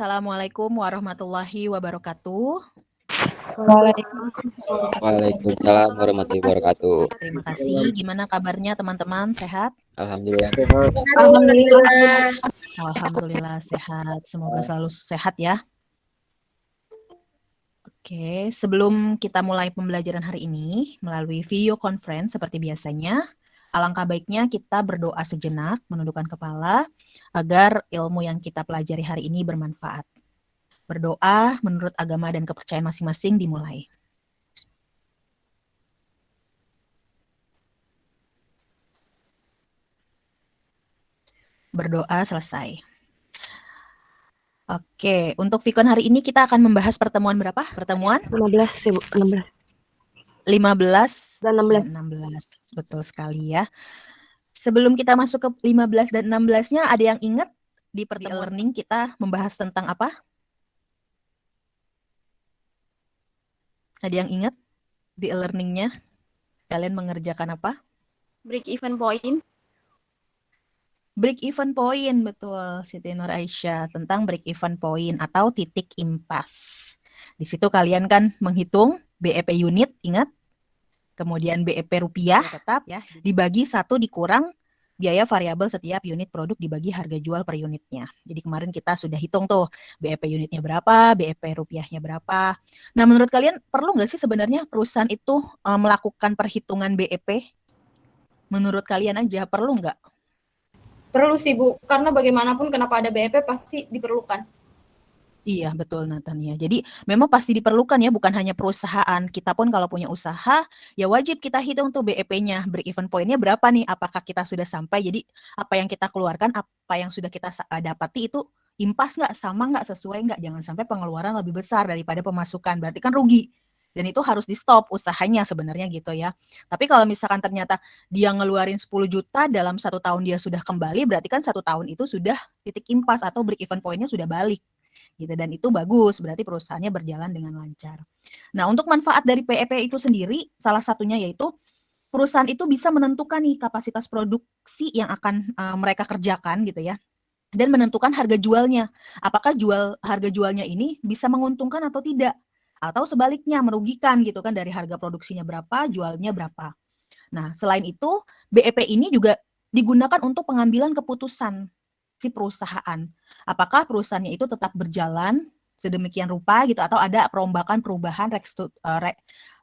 Assalamualaikum warahmatullahi wabarakatuh. Waalaikumsalam warahmatullahi wabarakatuh. Terima kasih. Gimana kabarnya teman-teman? Sehat? Alhamdulillah. Alhamdulillah. Alhamdulillah sehat. Semoga selalu sehat ya. Oke, sebelum kita mulai pembelajaran hari ini melalui video conference seperti biasanya, alangkah baiknya kita berdoa sejenak, menundukkan kepala agar ilmu yang kita pelajari hari ini bermanfaat. Berdoa menurut agama dan kepercayaan masing-masing dimulai. Berdoa selesai. Oke, untuk Vikon hari ini kita akan membahas pertemuan berapa? Pertemuan 15, 16. 15 Dan 16. 16. Betul sekali ya. Sebelum kita masuk ke 15 dan 16-nya, ada yang ingat di pertemuan learning kita membahas tentang apa? Ada yang ingat di e-learning-nya? Kalian mengerjakan apa? Break even point. Break even point, betul Siti Nur Aisyah, tentang break even point atau titik impas. Di situ kalian kan menghitung BEP unit, ingat? Kemudian BEP rupiah tetap ya, dibagi 1 dikurang biaya variabel setiap unit produk dibagi harga jual per unitnya. Jadi kemarin kita sudah hitung tuh BEP unitnya berapa, BEP rupiahnya berapa. Nah, menurut kalian perlu nggak sih sebenarnya perusahaan itu melakukan perhitungan BEP? Menurut kalian aja perlu nggak? Perlu sih Bu, karena bagaimanapun kenapa ada BEP pasti diperlukan. Iya, betul Natania. Jadi memang pasti diperlukan ya, bukan hanya perusahaan. Kita pun kalau punya usaha, ya wajib kita hitung tuh BEP-nya, break even point-nya berapa nih, apakah kita sudah sampai. Jadi apa yang kita keluarkan, apa yang sudah kita dapati itu impas nggak, sama nggak, sesuai nggak. Jangan sampai pengeluaran lebih besar daripada pemasukan, berarti kan rugi. Dan itu harus di stop usahanya sebenarnya gitu ya. Tapi kalau misalkan ternyata dia ngeluarin 10 juta dalam 1 tahun dia sudah kembali, berarti kan 1 tahun itu sudah titik impas atau break even point-nya sudah balik. Gitu, dan itu bagus, berarti perusahaannya berjalan dengan lancar. Nah, untuk manfaat dari PEP itu sendiri, salah satunya yaitu perusahaan itu bisa menentukan nih kapasitas produksi yang akan mereka kerjakan gitu ya, dan menentukan harga jualnya. Apakah harga jualnya ini bisa menguntungkan atau tidak, atau sebaliknya merugikan gitu kan, dari harga produksinya berapa, jualnya berapa. Nah, selain itu BEP ini juga digunakan untuk pengambilan keputusan si perusahaan. Apakah perusahaannya itu tetap berjalan sedemikian rupa gitu, atau ada perombakan perubahan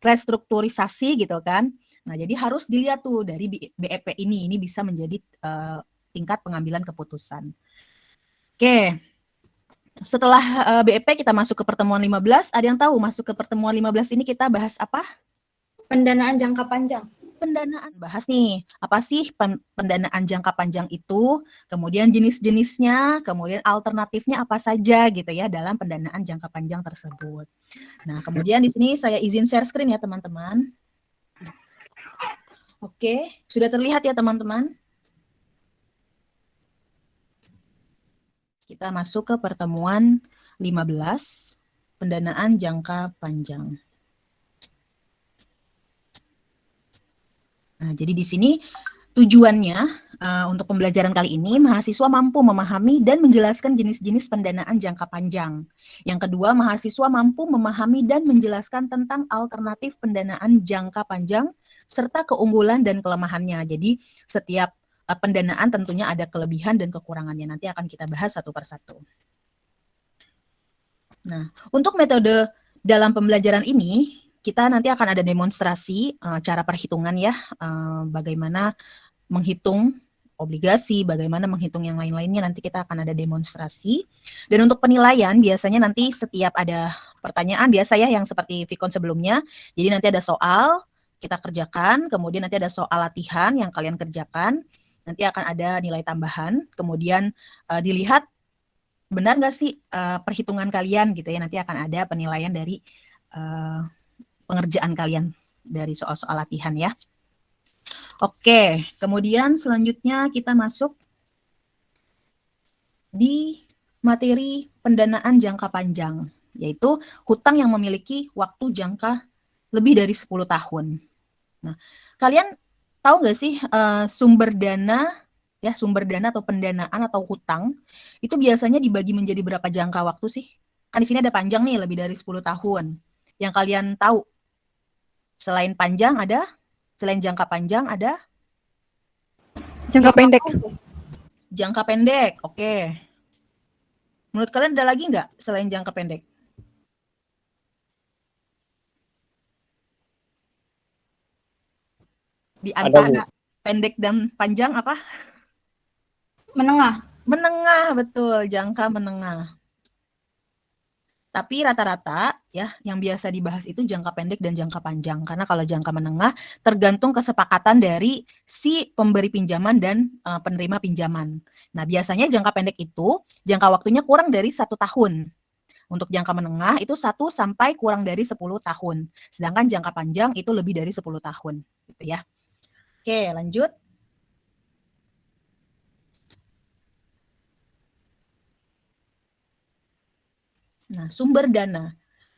restrukturisasi gitu kan. Nah, jadi harus dilihat tuh dari BEP ini bisa menjadi tingkat pengambilan keputusan. Oke. Setelah BEP kita masuk ke pertemuan 15, ada yang tahu masuk ke pertemuan 15 ini kita bahas apa? Pendanaan jangka panjang. Pendanaan, bahas nih, apa sih pendanaan jangka panjang itu, kemudian jenis-jenisnya, kemudian alternatifnya apa saja gitu ya dalam pendanaan jangka panjang tersebut. Nah, kemudian di sini saya izin share screen ya teman-teman. Oke, sudah terlihat ya teman-teman? Kita masuk ke pertemuan 15, pendanaan jangka panjang. Nah, jadi di sini tujuannya untuk pembelajaran kali ini, mahasiswa mampu memahami dan menjelaskan jenis-jenis pendanaan jangka panjang. Yang kedua, mahasiswa mampu memahami dan menjelaskan tentang alternatif pendanaan jangka panjang serta keunggulan dan kelemahannya. Jadi setiap pendanaan tentunya ada kelebihan dan kekurangannya. Nanti akan kita bahas satu persatu. Nah, untuk metode dalam pembelajaran ini, kita nanti akan ada demonstrasi cara perhitungan ya, bagaimana menghitung obligasi, bagaimana menghitung yang lain-lainnya, nanti kita akan ada demonstrasi. Dan untuk penilaian, biasanya nanti setiap ada pertanyaan, biasa ya yang seperti Vicon sebelumnya, jadi nanti ada soal, kita kerjakan, kemudian nanti ada soal latihan yang kalian kerjakan, nanti akan ada nilai tambahan, kemudian dilihat benar nggak sih perhitungan kalian gitu ya, nanti akan ada penilaian dari pengerjaan kalian dari soal-soal latihan ya. Oke, kemudian selanjutnya kita masuk di materi pendanaan jangka panjang, yaitu hutang yang memiliki waktu jangka lebih dari 10 tahun. Nah, kalian tahu nggak sih sumber dana ya, sumber dana atau pendanaan atau hutang, itu biasanya dibagi menjadi berapa jangka waktu sih? Kan di sini ada panjang nih, lebih dari 10 tahun. Yang kalian tahu, selain jangka panjang ada Jangka pendek. jangka pendek. Oke. Menurut kalian ada lagi nggak selain jangka pendek? Di antara pendek dan panjang apa? Menengah. Menengah, betul, jangka menengah. Tapi rata-rata ya yang biasa dibahas itu jangka pendek dan jangka panjang. Karena kalau jangka menengah tergantung kesepakatan dari si pemberi pinjaman dan penerima pinjaman. Nah, biasanya jangka pendek itu jangka waktunya kurang dari 1 tahun. Untuk jangka menengah itu 1 sampai kurang dari 10 tahun. Sedangkan jangka panjang itu lebih dari 10 tahun. Gitu ya. Oke, lanjut. Nah, sumber dana.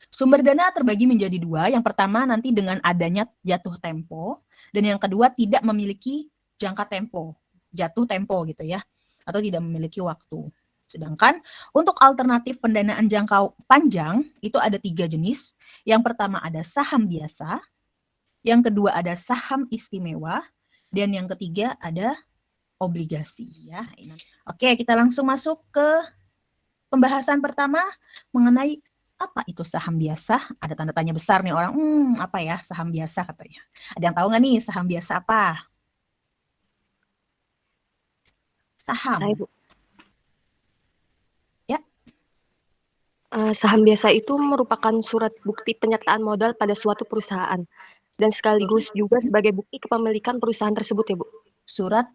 Sumber dana terbagi menjadi 2. Yang pertama nanti dengan adanya jatuh tempo. Dan yang kedua tidak memiliki jangka tempo. Jatuh tempo gitu ya. Atau tidak memiliki waktu. Sedangkan untuk alternatif pendanaan jangka panjang itu ada 3 jenis. Yang pertama ada saham biasa. Yang kedua ada saham istimewa. Dan yang ketiga ada obligasi ya. Oke, kita langsung masuk ke pembahasan pertama mengenai apa itu saham biasa. Ada tanda tanya besar nih orang, apa ya saham biasa katanya. Ada yang tahu nggak nih saham biasa apa? Saham. Saya, Bu. Ya. Saham biasa itu merupakan surat bukti penyertaan modal pada suatu perusahaan dan sekaligus juga sebagai bukti kepemilikan perusahaan tersebut ya, Bu. Surat,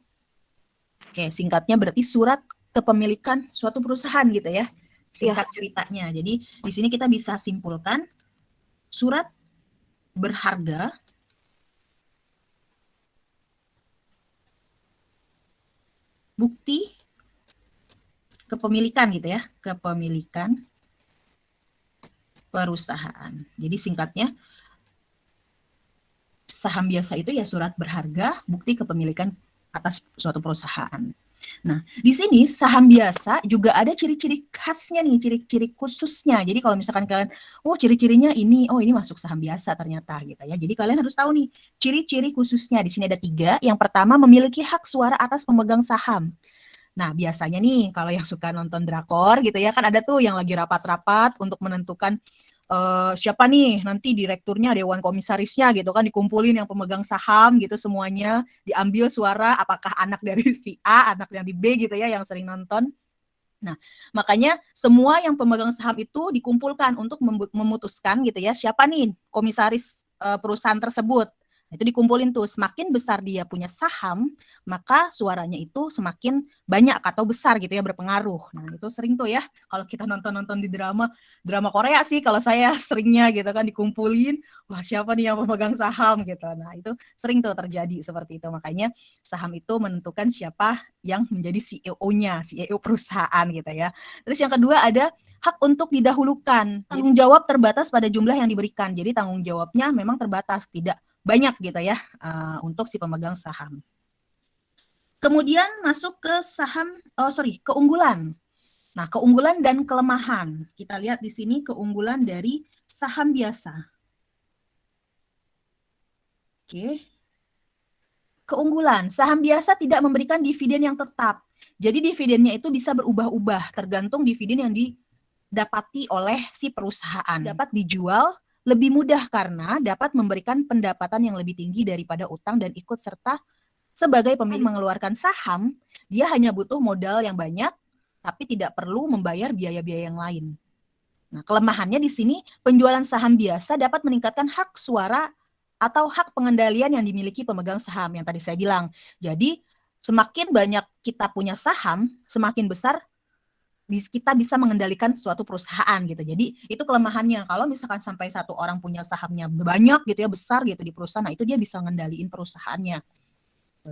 oke, singkatnya berarti surat kepemilikan suatu perusahaan gitu ya. Singkat ceritanya. Jadi di sini kita bisa simpulkan surat berharga bukti kepemilikan gitu ya, kepemilikan perusahaan. Jadi singkatnya saham biasa itu ya surat berharga bukti kepemilikan atas suatu perusahaan. Nah, di sini saham biasa juga ada ciri-ciri khasnya nih, ciri-ciri khususnya. Jadi kalau misalkan kalian, ciri-cirinya ini, ini masuk saham biasa ternyata gitu ya. Jadi kalian harus tahu nih, ciri-ciri khususnya. Di sini ada 3. Yang pertama memiliki hak suara atas pemegang saham. Nah, biasanya nih kalau yang suka nonton drakor gitu ya, kan ada tuh yang lagi rapat-rapat untuk menentukan siapa nih nanti direkturnya, dewan komisarisnya gitu kan, dikumpulin yang pemegang saham gitu semuanya, diambil suara apakah anak dari si A, anak yang di B gitu ya yang sering nonton. Nah, makanya semua yang pemegang saham itu dikumpulkan untuk memutuskan gitu ya, siapa nih komisaris perusahaan tersebut. Itu dikumpulin tuh, semakin besar dia punya saham, maka suaranya itu semakin banyak atau besar gitu ya, berpengaruh. Nah, itu sering tuh ya, kalau kita nonton-nonton di drama Korea sih, kalau saya seringnya gitu kan dikumpulin, wah siapa nih yang pemegang saham gitu. Nah, itu sering tuh terjadi seperti itu. Makanya saham itu menentukan siapa yang menjadi CEO-nya, CEO perusahaan gitu ya. Terus yang kedua ada hak untuk didahulukan. Tanggung jawab terbatas pada jumlah yang diberikan. Jadi tanggung jawabnya memang terbatas, tidak banyak gitu ya untuk si pemegang saham. Kemudian masuk ke keunggulan. Nah, keunggulan dan kelemahan. Kita lihat di sini keunggulan dari saham biasa. Oke. Keunggulan, saham biasa tidak memberikan dividen yang tetap. Jadi dividennya itu bisa berubah-ubah tergantung dividen yang didapati oleh si perusahaan. Dapat dijual lebih mudah karena dapat memberikan pendapatan yang lebih tinggi daripada utang dan ikut serta sebagai pemilik mengeluarkan saham, dia hanya butuh modal yang banyak, tapi tidak perlu membayar biaya-biaya yang lain. Nah, kelemahannya di sini penjualan saham biasa dapat meningkatkan hak suara atau hak pengendalian yang dimiliki pemegang saham yang tadi saya bilang. Jadi, semakin banyak kita punya saham, semakin besar kita bisa mengendalikan suatu perusahaan gitu. Jadi itu kelemahannya. Kalau misalkan sampai satu orang punya sahamnya banyak gitu ya, besar gitu di perusahaan, nah itu dia bisa mengendalikan perusahaannya.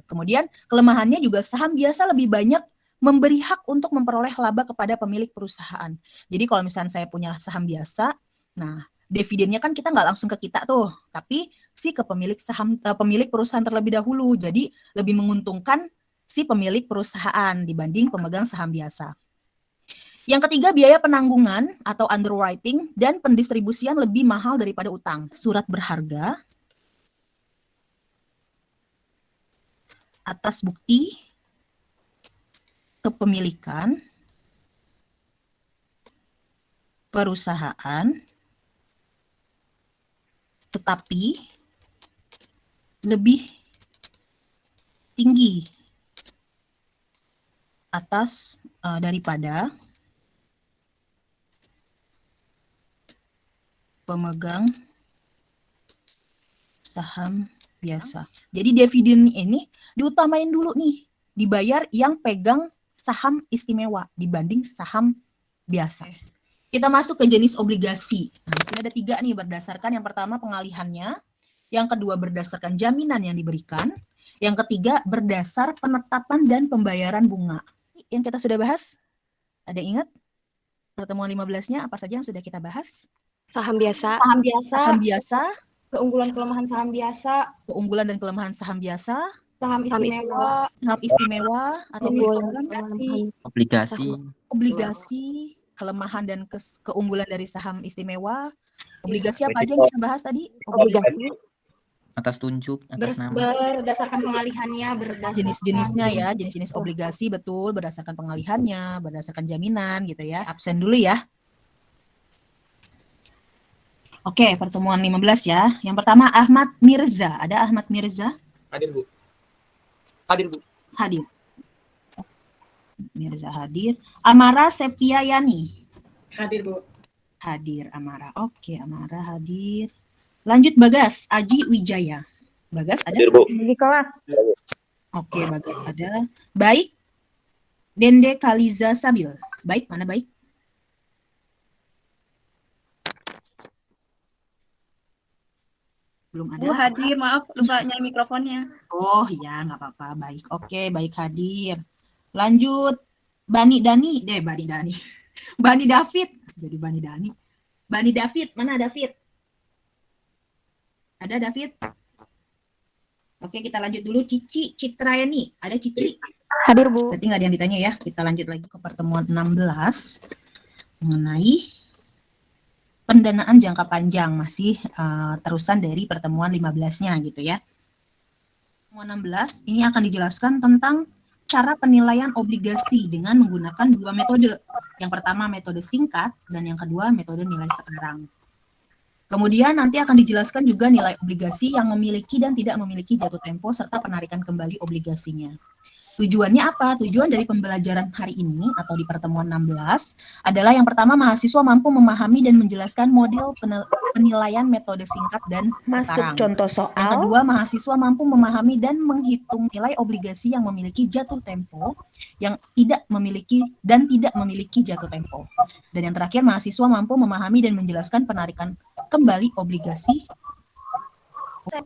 Kemudian kelemahannya juga saham biasa lebih banyak memberi hak untuk memperoleh laba kepada pemilik perusahaan. Jadi kalau misalkan saya punya saham biasa, nah dividennya kan kita nggak langsung ke kita tuh, tapi si ke pemilik saham, pemilik perusahaan terlebih dahulu. Jadi lebih menguntungkan si pemilik perusahaan dibanding pemegang saham biasa. Yang ketiga, biaya penanggungan atau underwriting dan pendistribusian lebih mahal daripada utang. Surat berharga atas bukti kepemilikan perusahaan, tetapi lebih tinggi atas daripada pemegang saham biasa. Jadi dividen ini diutamain dulu nih, dibayar yang pegang saham istimewa dibanding saham biasa. Kita masuk ke jenis obligasi. Nah, di sini ada 3 nih berdasarkan yang pertama pengalihannya, yang kedua berdasarkan jaminan yang diberikan, yang ketiga berdasar penetapan dan pembayaran bunga. Yang kita sudah bahas, ada ingat? Pertemuan 15-nya apa saja yang sudah kita bahas? Saham biasa, Saham biasa, Saham biasa, keunggulan kelemahan saham biasa, keunggulan dan kelemahan saham biasa, saham istimewa, saham istimewa atau jenis keunggulan, obligasi, Obligasi. obligasi, kelemahan dan keunggulan dari saham istimewa. Obligasi apa aja yang kita bahas tadi? obligasi, Atas tunjuk, atas nama. berdasarkan pengalihannya, berdasarkan Jenis-jenisnya ya, jenis-jenis obligasi betul berdasarkan pengalihannya, berdasarkan jaminan gitu ya. Absen dulu ya. Oke, pertemuan 15 ya. Yang pertama Ahmad Mirza. Ada Ahmad Mirza? Hadir, Bu. Hadir, Bu. Hadir. Mirza hadir. Amara Septiayani. hadir, Bu. Hadir Amara. Oke, Amara hadir. Lanjut Bagas Aji Wijaya. Bagas ada? Hadir, Bu. di kelas. Oke, Bagas ada. Baik. Dende Kaliza Sabil. Baik, mana Baik? Belum ada. Bu hadir, maaf lupa nyari mikrofonnya. Oh ya, nggak apa-apa. Baik, oke, Baik hadir. Lanjut, Bani Dani. Bani Dani. Bani David. Jadi Bani Dani. Bani David, mana David? Ada David? Oke, kita lanjut dulu. Cici Citraeni. Ada Cici? Hadir, Bu. Berarti nggak ada yang ditanya ya. Kita lanjut lagi ke pertemuan 16 mengenai pendanaan jangka panjang, masih terusan dari pertemuan 15-nya gitu ya. Pertemuan 16 ini akan dijelaskan tentang cara penilaian obligasi dengan menggunakan 2 metode. Yang pertama metode singkat dan yang kedua metode nilai sekarang. Kemudian nanti akan dijelaskan juga nilai obligasi yang memiliki dan tidak memiliki jatuh tempo serta penarikan kembali obligasinya. Tujuannya apa? Tujuan dari pembelajaran hari ini atau di pertemuan 16 adalah yang pertama mahasiswa mampu memahami dan menjelaskan model penilaian metode singkat dan Masuk sekarang. contoh Yang soal. kedua, mahasiswa mampu memahami dan menghitung nilai obligasi yang memiliki jatuh tempo, yang tidak memiliki dan tidak memiliki jatuh tempo. Dan yang terakhir, mahasiswa mampu memahami dan menjelaskan penarikan kembali obligasi,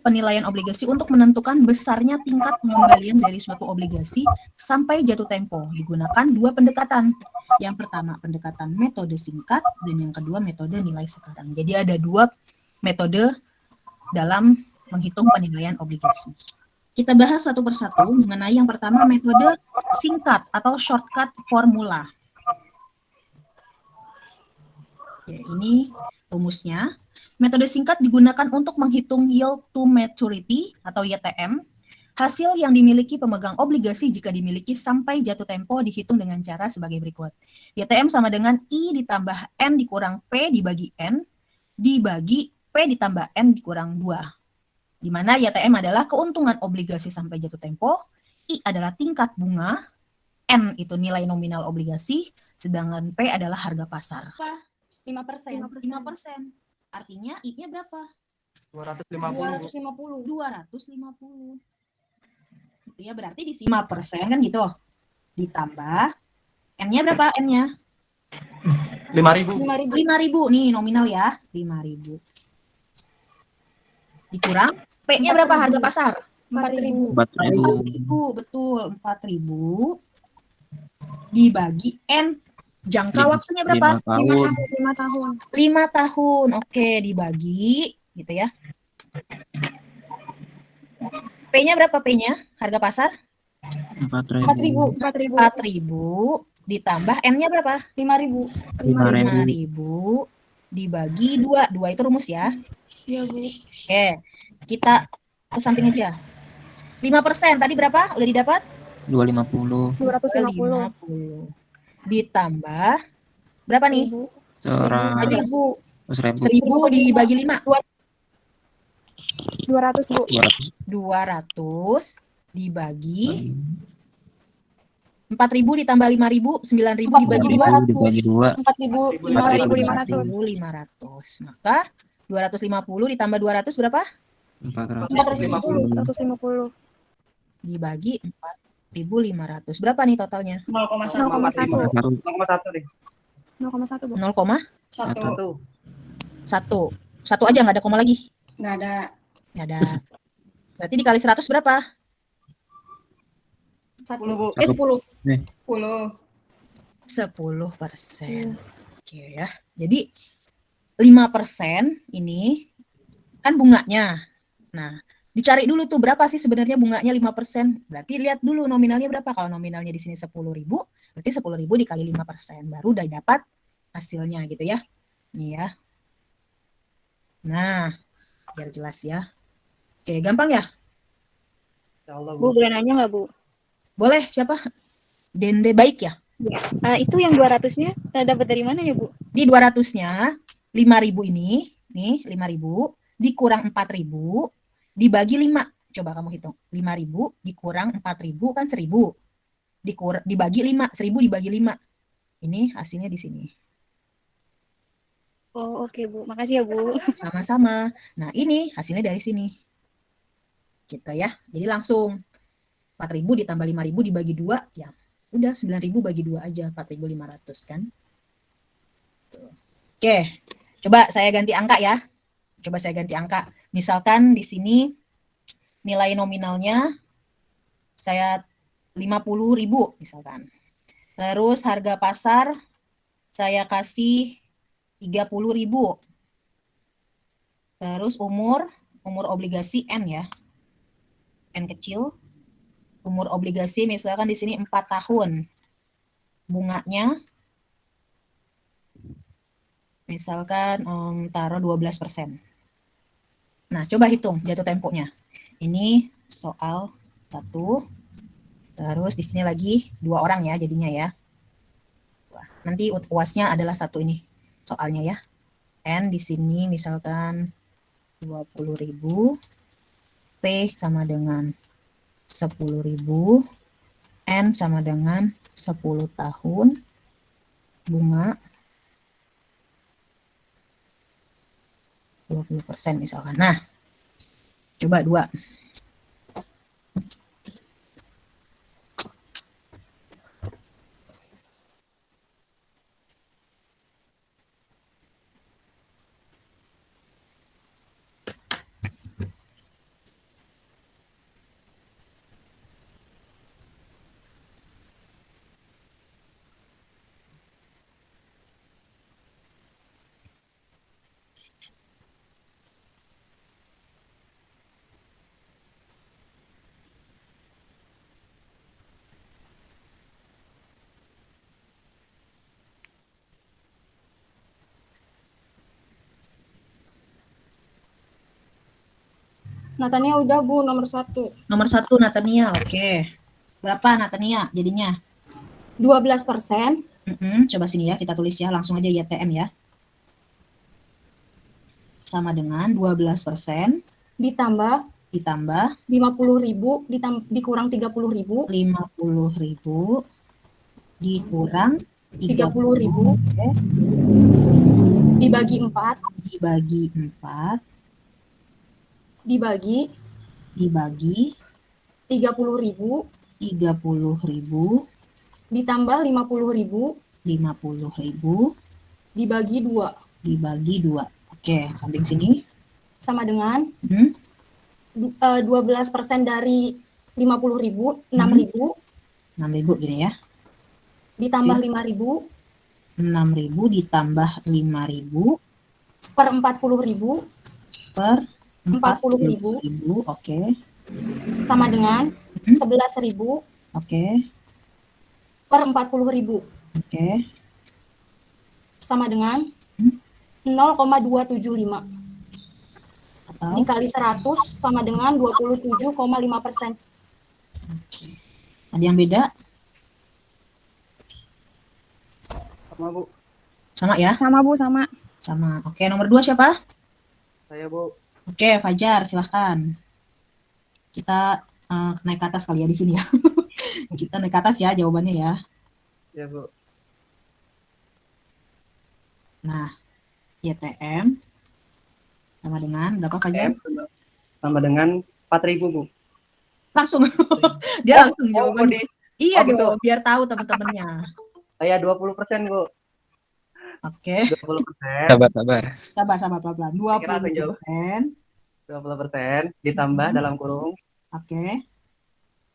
penilaian obligasi untuk menentukan besarnya tingkat pengembalian dari suatu obligasi sampai jatuh tempo. Digunakan 2 pendekatan. Yang pertama pendekatan metode singkat dan yang kedua metode nilai sekarang. Jadi ada 2 metode dalam menghitung penilaian obligasi. Kita bahas satu persatu mengenai yang pertama metode singkat atau shortcut formula. Ya, ini rumusnya. Metode singkat digunakan untuk menghitung yield to maturity atau YTM. Hasil yang dimiliki pemegang obligasi jika dimiliki sampai jatuh tempo dihitung dengan cara sebagai berikut. YTM sama dengan I ditambah N dikurang P dibagi N dibagi P ditambah N dikurang 2. Di mana YTM adalah keuntungan obligasi sampai jatuh tempo, I adalah tingkat bunga, N itu nilai nominal obligasi, sedangkan P adalah harga pasar. 5%. 5%. Artinya I-nya berapa? 250. 250. 250. Itu ya berarti di sini 5% kan gitu. Ditambah N-nya berapa N-nya? 5.000. 5.000. 5.000 nih nominal ya, 5.000. Dikurang P-nya berapa harga pasar? 4.000. 4.000, betul, 4.000 dibagi N. Jangka waktunya berapa? 5 tahun. 5 tahun. 5 tahun. Oke, dibagi gitu ya. P-nya berapa P-nya? Harga pasar? 4.000. 4.000 ditambah N-nya berapa? 5.000. 5.000 dibagi 2. 2 itu rumus ya. Iya, Bu. Oke, kita ke samping aja. 5% tadi berapa? Udah didapat? 250. 250. Ditambah berapa nih? 100.000. 1.000 dibagi 5. 200, Bu. 200 dibagi 4.000 ditambah 5.000, 9.000 dibagi 2. 4.000 dibagi 2. 4.500. 4.500. Maka 250 ditambah 200 berapa? 450. Dibagi 4.500. Berapa nih totalnya? 0,1. 0,1 deh. 0,1, Bu. 0,1. 1 aja, nggak ada koma lagi? Nggak ada. Nggak ada. Berarti dikali 100 berapa? 10, Bu. 10. 10%. Oke ya. Jadi 5% ini kan bunganya. Nah, dicari dulu tuh berapa sih sebenarnya bunganya 5%. Berarti lihat dulu nominalnya berapa. Kalau nominalnya di sini 10.000, berarti 10.000 dikali 5%. Baru udah dapat hasilnya gitu ya. Nih ya. Nah, biar jelas ya. Oke, gampang ya? Bu, boleh nanya nggak, Bu? Boleh, siapa? Dende baik ya? Itu yang 200-nya dapat dari mana ya, Bu? Di 200-nya 5.000 ini, nih 5.000 dikurang 4.000 dibagi 5. Coba kamu hitung. 5.000 dikurang 4.000 kan 1.000. Dibagi 5, 1.000 dibagi 5. Ini hasilnya di sini. Oh, oke, Bu. Makasih ya, Bu. Sama-sama. Nah, ini hasilnya dari sini. Gitu ya. Jadi langsung 4.000 ditambah 5.000 dibagi 2, ya udah 9.000 bagi 2 aja, 4.500 kan. Tuh. Oke, coba saya ganti angka ya. Coba saya ganti angka. Misalkan di sini nilai nominalnya saya 50.000 misalkan. Terus harga pasar saya kasih 30.000. Terus umur obligasi N ya. N kecil. Umur obligasi misalkan di sini 4 tahun. Bunganya misalkan taruh 12%. Nah, coba hitung jatuh temponya. Ini soal 1. Terus di sini lagi 2 orang ya jadinya ya. Nanti UASnya adalah 1 ini soalnya ya. N di sini misalkan 20.000. P sama dengan 10.000, N sama dengan 10 tahun, bunga 20% misalkan. Nah, coba 2. Natania udah, Bu, nomor 1. Nomor 1 Natania, oke. Berapa Natania jadinya? 12%. Coba sini ya, kita tulis ya, langsung aja YTM ya. Sama dengan 12% Ditambah 50.000 dikurang 30.000. 50.000 dikurang 30.000 Oke. dibagi 4 dibagi 30.000 ditambah 50.000 dibagi 2 Oke, samping sini sama dengan 12% dari 50.000, 6.000 6.000 gini ya. ditambah Oke. 5.000 6.000 ditambah 5.000 per 40.000 per 40.000 Oke. sama dengan 11.000 Oke. per 40.000 Oke. sama dengan 0,275 Atau dikali 100 sama dengan 27,5%. ada yang beda? Sama Bu. Sama ya? Sama Bu, sama. Sama. Oke, nomor 2 siapa? Saya Bu. Oke, Fajar, silahkan. Kita naik ke atas kali ya di sini ya. Kita naik ke atas ya jawabannya ya. Ya Bu. Nah, YTM sama dengan berapa Fajar? Sama dengan 4.000 Bu. Langsung. Dia langsung Oh, jawabannya. di Iya gitu. dong, biar tahu teman-temannya. saya 20% Bu. Oke, 20%. Sabar. sabar pelan-pelan. Kira-kira langsung jawab. 20%. 20% ditambah dalam kurung Oke,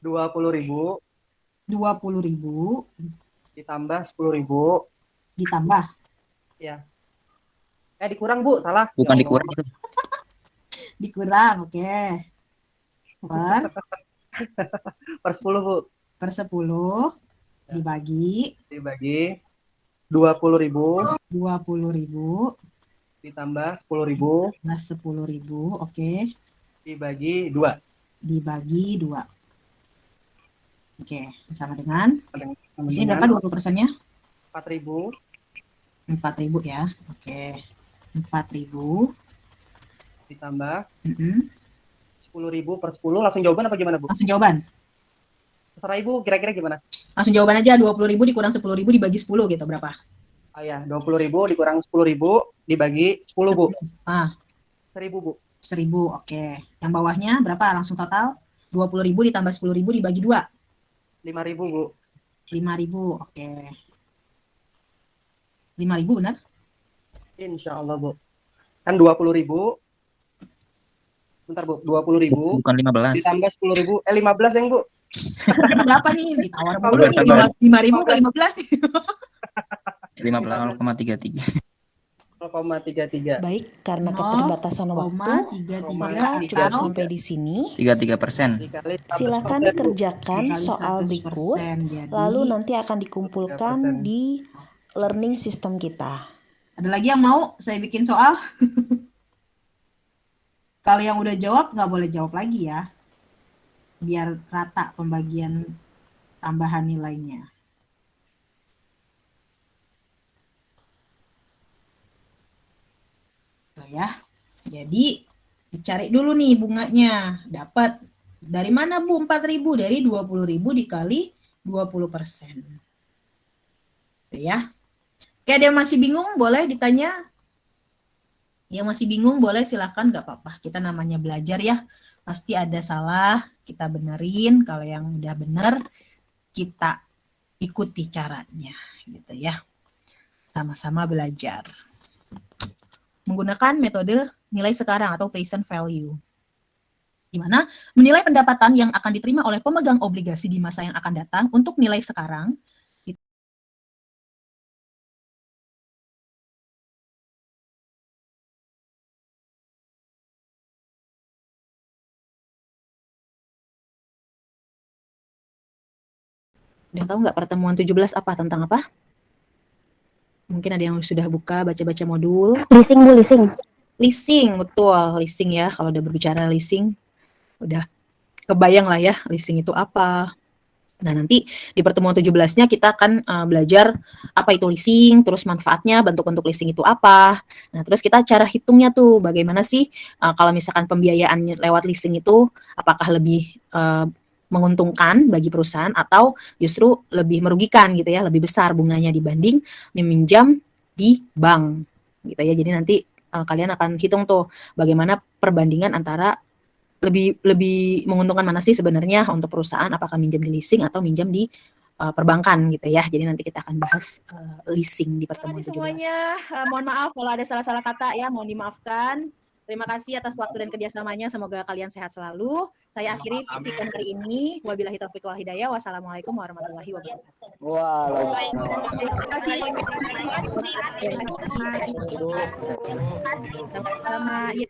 20.000 20.000 ditambah 10.000. ditambah. Ya. Dikurang Bu, salah. Bukan Ya dikurang Allah. itu. Dikurang, oke. Per 10 Bu. Per 10 dibagi Dibagi 20.000 20.000 ditambah 10.000 plus 10.000, oke. dibagi 2. Dibagi 2. Oke, sama dengan Sama di sini dengan berapa 20%-nya? 4.000 4.000 ya. Oke. 4.000. ditambah Mm-mm. 10.000 per 10. Langsung jawaban apa gimana Bu? Langsung jawaban. Terserah Ibu, kira-kira gimana? Langsung jawaban aja, 20.000 dikurang 10.000 dibagi 10 gitu, berapa? Oh ya, 20.000 dikurang 10.000 dibagi 10 Bu. 1.000 Bu. 1.000, oke. Yang bawahnya berapa langsung total? 20.000 ditambah 10.000 dibagi 2. 5.000 Bu. 5.000, oke. 5.000 benar? Insya Allah Bu. Kan 20.000. Bentar Bu, 20.000 Bukan 15. ditambah 10.000. 15 yang Bu. Berapa nih? Ditawar Sabar, mulu nih, sabar. 5.000 ke 15 nih. 0,33. 0,33. Baik, karena keterbatasan waktu, 0,33 maka cukup atau sampai di sini. 33%. Dikali 100%, Silakan Bu. kerjakan dikali soal 100%, berikut, jadi lalu nanti akan dikumpulkan 33%. di learning system kita. ada lagi yang mau saya bikin soal? Kalau yang udah jawab nggak boleh jawab lagi ya, biar rata pembagian tambahan nilainya. Tuh ya, jadi dicari dulu nih bunganya, dapat dari mana Bu 4.000? Dari 20.000 dikali 20%. Tuh ya. Oke, ada yang masih bingung boleh ditanya. Yang masih bingung boleh silahkan, nggak apa-apa. Kita namanya belajar ya. Pasti ada salah, kita benerin. Kalau yang udah bener, kita ikuti caranya. Gitu ya. Sama-sama belajar. Menggunakan metode nilai sekarang atau present value. Di mana menilai pendapatan yang akan diterima oleh pemegang obligasi di masa yang akan datang untuk nilai sekarang. Udah tahu nggak pertemuan 17 apa? Tentang apa? Mungkin ada yang sudah buka, baca-baca modul. Leasing Bu, leasing. Leasing, betul. Leasing ya, kalau udah berbicara leasing, udah kebayang lah ya, leasing itu apa. Nah, nanti di pertemuan 17-nya kita akan belajar apa itu leasing, terus manfaatnya, bentuk-bentuk leasing itu apa. Nah, terus kita cara hitungnya tuh, bagaimana sih kalau misalkan pembiayaan lewat leasing itu, apakah lebih menguntungkan bagi perusahaan atau justru lebih merugikan gitu ya, lebih besar bunganya dibanding meminjam di bank gitu ya. Jadi nanti kalian akan hitung tuh bagaimana perbandingan antara lebih menguntungkan mana sih sebenarnya untuk perusahaan, apakah minjam di leasing atau minjam di perbankan gitu ya. Jadi nanti kita akan bahas leasing di pertemuan 17. Terima kasih semuanya. Mohon maaf kalau ada salah-salah kata ya, mohon dimaafkan. Terima kasih atas waktu dan kerjasamanya. Semoga kalian sehat selalu. Saya akhiri video hari ini. Wabillahi taufiq wal hidayah. Wassalamualaikum warahmatullahi wabarakatuh. Terima kasih. Sama-sama. Ya.